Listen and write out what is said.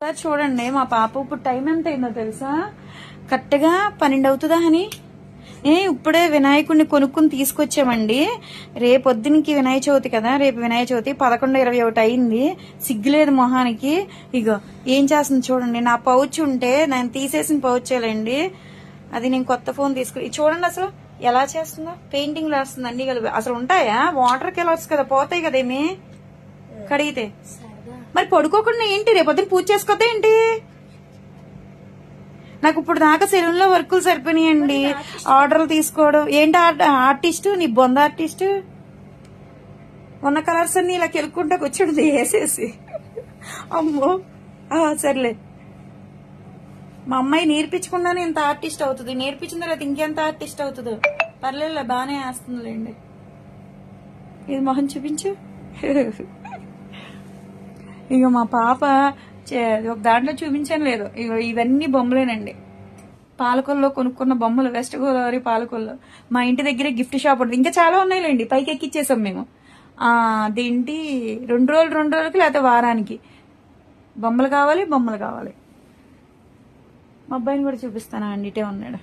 Sir చూడండి, మా పాప ఇప్పుడు టైం ఎంత అయిందో తెలుసా? కరెక్ట్గా 12 అవుతుందా అని. ఇప్పుడే వినాయకుడిని కొనుక్కుని తీసుకొచ్చామండి. రేపొద్దునికి వినాయక చవితి కదా, రేపు వినాయక చవితి 11:21 అయింది. సిగ్గులేదు మొహానికి. ఇగో ఏం చేస్తుంది చూడండి. నా పౌచ్ ఉంటే నేను తీసేసిన పౌచేలండి, అది నేను కొత్త ఫోన్ తీసుకుని చూడండి అసలు ఎలా చేస్తుందో. పెయింటింగ్ వేస్తుందండి. అసలు ఉంటాయా? వాటర్ కలర్స్ కదా, పోతాయి కదా ఏమి కడిగితే. మరి పడుకోకుండా ఏంటి రేపొద్దున పూజ చేసుకోతే ఏంటి? నాకు ఇప్పుడు దాకా సెలూన్ లో వర్కులు సరిపోయినాయండి. ఆర్డర్లు తీసుకోవడం ఏంటి? ఆర్టిస్ట్ నీ బొంద ఆర్టిస్ట్ ఉన్న కలర్స్ అన్ని ఇలా కెలుక్కుంటా కూర్చుంది వేసేసి. అమ్మో సర్లే, మా అమ్మాయి నేర్పించకుండానే ఇంత ఆర్టిస్ట్ అవుతుంది. నేర్పించిన తర్వాత ఇంకెంత ఆర్టిస్ట్ అవుతుందో. పర్లేదు, బాగానే వేస్తుందిలేండి. ఇది మొహం చూపించు. ఇక మా పాప ఒక దాంట్లో చూపించాను లేదు, ఇవన్నీ బొమ్మలేనండి. పాలకొల్లో కొనుక్కున్న బొమ్మలు, వెస్ట్ గోదావరి పాలకొల్లో. మా ఇంటి దగ్గరే గిఫ్ట్ షాప్ ఉంటుంది. ఇంకా చాలా ఉన్నాయిలేండి, పైకి ఎక్కిచ్చేసాం మేము. అదేంటి 2 రోజులకి లేకపోతే వారానికి బొమ్మలు కావాలి. మా అబ్బాయిని కూడా చూపిస్తానా అండి, ఇటే ఉన్నాడు.